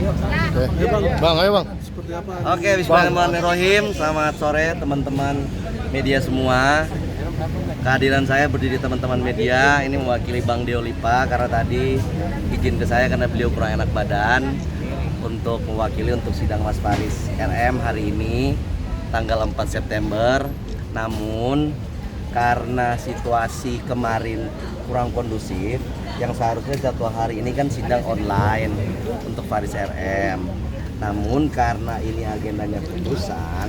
Oke. Bang, ayo bang. Oke, bismillahirrahmanirrahim. Selamat sore teman-teman media semua. Kehadiran saya berdiri teman-teman media ini mewakili Bang Deo Lipa karena tadi izin ke saya karena beliau kurang enak badan untuk mewakili untuk sidang Mas Faris RM hari ini tanggal 4 September. Namun karena situasi kemarin kurang kondusif, yang seharusnya jadwal hari ini kan sidang online untuk Faris RM. Namun karena ini agendanya putusan,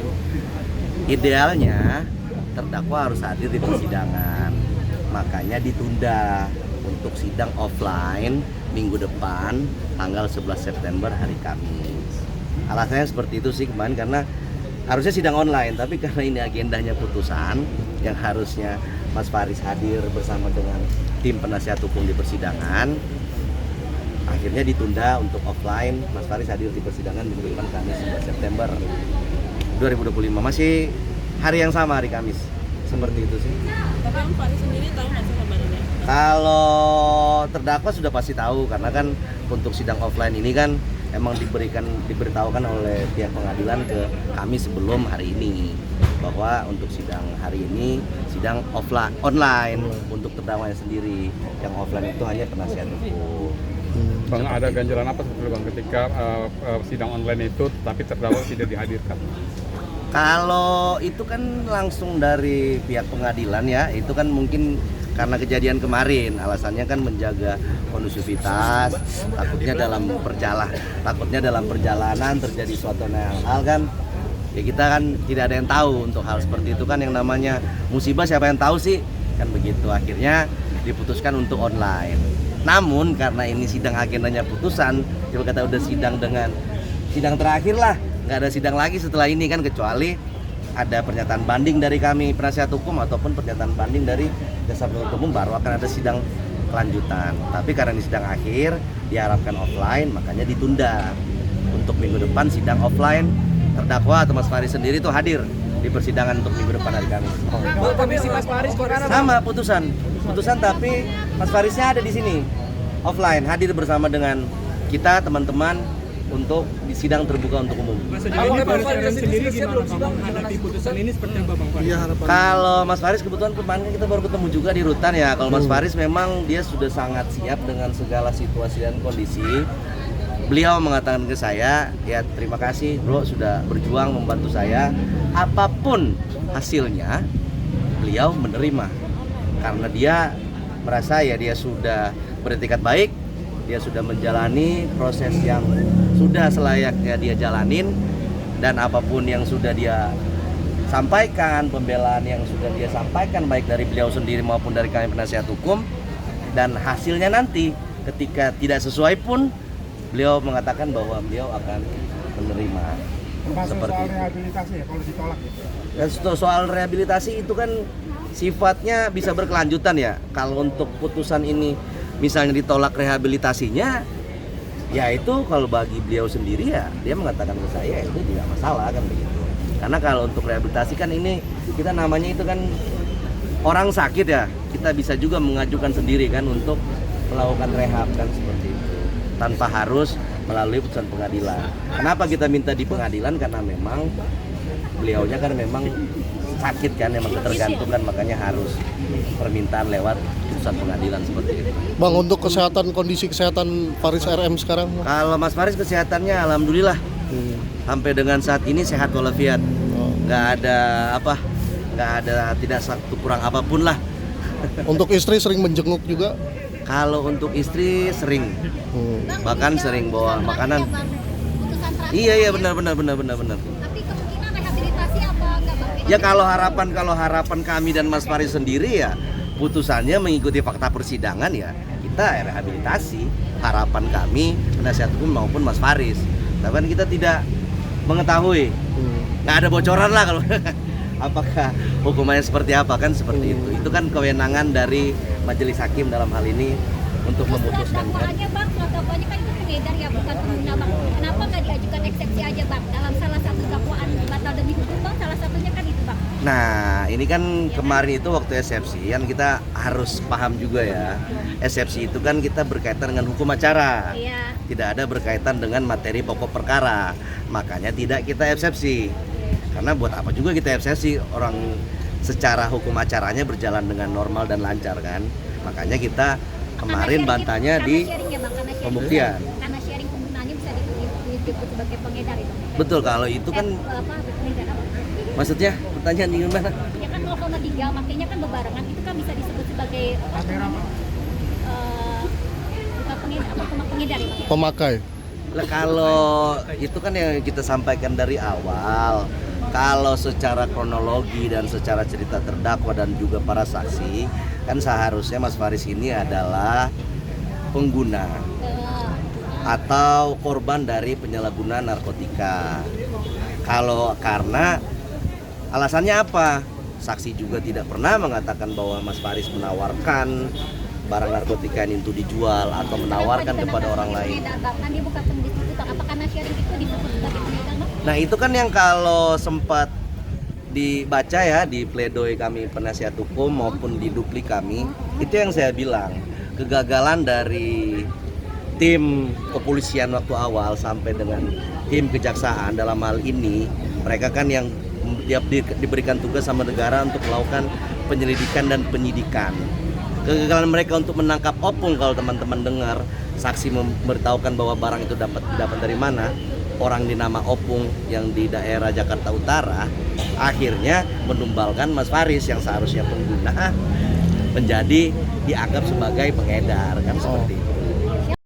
idealnya terdakwa harus hadir di persidangan. Makanya ditunda untuk sidang offline minggu depan tanggal 11 September hari Kamis. Alasannya seperti itu sih kemarin karena harusnya sidang online, tapi karena ini agendanya putusan yang harusnya Mas Faris hadir bersama dengan tim penasihat hukum di persidangan, akhirnya ditunda untuk offline. Mas Faris hadir di persidangan minggu depan Kamis 11 September 2025, masih hari yang sama, hari Kamis. Seperti itu sih. Tapi Mas Faris sendiri tahu nggak sih kabarnya? Kalau terdakwa sudah pasti tahu karena kan untuk sidang offline ini kan emang diberitahukan oleh pihak pengadilan ke kami sebelum hari ini bahwa untuk sidang hari ini sidang online untuk terdakwanya sendiri, yang offline itu hanya penasihat hukum. Bang, ada ganjalan apa sebetulnya Bang ketika sidang online itu tapi terdakwa tidak dihadirkan? Kalau itu kan langsung dari pihak pengadilan ya, itu kan mungkin karena kejadian kemarin, alasannya kan menjaga kondusivitas, takutnya dalam perjalanan terjadi suatu hal kan, ya kita kan tidak ada yang tahu untuk hal seperti itu kan, yang namanya musibah siapa yang tahu sih, kan begitu. Akhirnya diputuskan untuk online. Namun karena ini sidang agendanya putusan, coba kata udah sidang terakhir lah, nggak ada sidang lagi setelah ini kan, kecuali ada pernyataan banding dari kami penasihat hukum ataupun pernyataan banding dari Jaksa Penuntut Umum, baru akan ada sidang kelanjutan. Tapi karena ini sidang akhir diharapkan offline, makanya ditunda untuk minggu depan sidang offline. Terdakwa atau Mas Faris sendiri itu hadir di persidangan untuk minggu depan hari Kamis. Komisi Mas Faris Sama putusan tapi Mas Farisnya ada di sini offline, hadir bersama dengan kita teman-teman untuk di sidang terbuka untuk umum. Kalau Mas Faris kebetulan kemarin kita baru ketemu juga di rutan ya. Kalau Mas Faris memang dia sudah sangat siap dengan segala situasi dan kondisi. Beliau mengatakan ke saya, ya terima kasih bro sudah berjuang membantu saya. Apapun hasilnya beliau menerima. Karena dia merasa ya dia sudah beretikat baik, dia sudah menjalani proses yang sudah selayaknya dia jalanin, dan apapun yang sudah dia sampaikan, pembelaan yang sudah dia sampaikan baik dari beliau sendiri maupun dari kami penasihat hukum, dan hasilnya nanti ketika tidak sesuai pun beliau mengatakan bahwa beliau akan menerima. Seperti soal rehabilitasi ya, kalau ditolak gitu. Dan soal rehabilitasi itu kan sifatnya bisa berkelanjutan ya. Kalau untuk putusan ini misalnya ditolak rehabilitasinya, ya itu kalau bagi beliau sendiri ya dia mengatakan ke saya itu tidak masalah kan begitu. Karena kalau untuk rehabilitasi kan ini kita namanya itu kan orang sakit ya, kita bisa juga mengajukan sendiri kan untuk melakukan rehab kan seperti itu, tanpa harus melalui putusan pengadilan. Kenapa kita minta di pengadilan? Karena memang beliaunya kan memang sakit kan, memang ketergantungan, makanya harus permintaan lewat putusan pengadilan seperti itu. Bang, untuk kondisi kesehatan Faris RM sekarang? Kalau Mas Faris kesehatannya alhamdulillah sampai dengan saat ini sehat walafiat, nggak ada tidak satu kurang apapun lah. Untuk istri sering menjenguk juga? Kalau untuk istri sering, bahkan sering bawa makanan. Iya benar. Tapi kemungkinan rehabilitasi apa enggak Bang? Ya kalau harapan kami dan Mas Faris sendiri ya putusannya mengikuti fakta persidangan ya kita rehabilitasi. Harapan kami penasihat hukum maupun Mas Faris. Tapi kan kita tidak mengetahui, nggak ada bocoran lah kalau apakah hukumannya seperti apa kan seperti itu. Itu kan kewenangan dari majelis hakim dalam hal ini untuk Surat memutuskan kan. dakwaannya bang, surat dakwaannya kan itu pengedar ya, bukan pengguna bang. Kenapa nggak diajukan eksepsi aja bang? Dalam salah satu dakwaan batal demi hukum bang, salah satunya kan itu bang. Nah, ini kan kemarin itu waktu eksepsi kan kita harus paham juga ya. Eksepsi itu kan kita berkaitan dengan hukum acara. Iya. Tidak ada berkaitan dengan materi pokok perkara. Makanya tidak kita eksepsi. Karena buat apa juga kita eksepsi, orang secara hukum acaranya berjalan dengan normal dan lancar kan. Makanya kita kemarin bantahnya di pembuktian. Karena sharing penggunaannya bisa disebut sebagai pengedar itu. Betul, kalau itu kan Pengedar apa? maksudnya pertanyaan di mana? Ya kan 0,3 makanya kan bebarengan itu kan bisa disebut sebagai bukan pengedar, apa pengedar ya bang? Pemakai. Lah kalau itu kan yang kita sampaikan dari awal. Kalau secara kronologi dan secara cerita terdakwa dan juga para saksi, kan seharusnya Mas Faris ini adalah pengguna atau korban dari penyalahgunaan narkotika. Kalau karena alasannya apa? Saksi juga tidak pernah mengatakan bahwa Mas Faris menawarkan barang narkotika ini untuk dijual atau menawarkan kepada orang lain. Kan dia bukan pendistributor, apa karena sharing itu disebut sebagai pengedar bang? Nah itu kan yang kalau sempat dibaca ya di pledoi kami penasihat hukum maupun di duplik kami, itu yang saya bilang kegagalan dari tim kepolisian waktu awal sampai dengan tim kejaksaan dalam hal ini, mereka kan yang diberikan tugas sama negara untuk melakukan penyelidikan dan penyidikan. Kegagalan mereka untuk menangkap opung, kalau teman-teman dengar saksi memberitahukan bahwa barang itu dapat dari mana, orang di nama opung yang di daerah Jakarta Utara, akhirnya menumbalkan Mas Faris yang seharusnya pengguna menjadi dianggap sebagai pengedar kan seperti itu.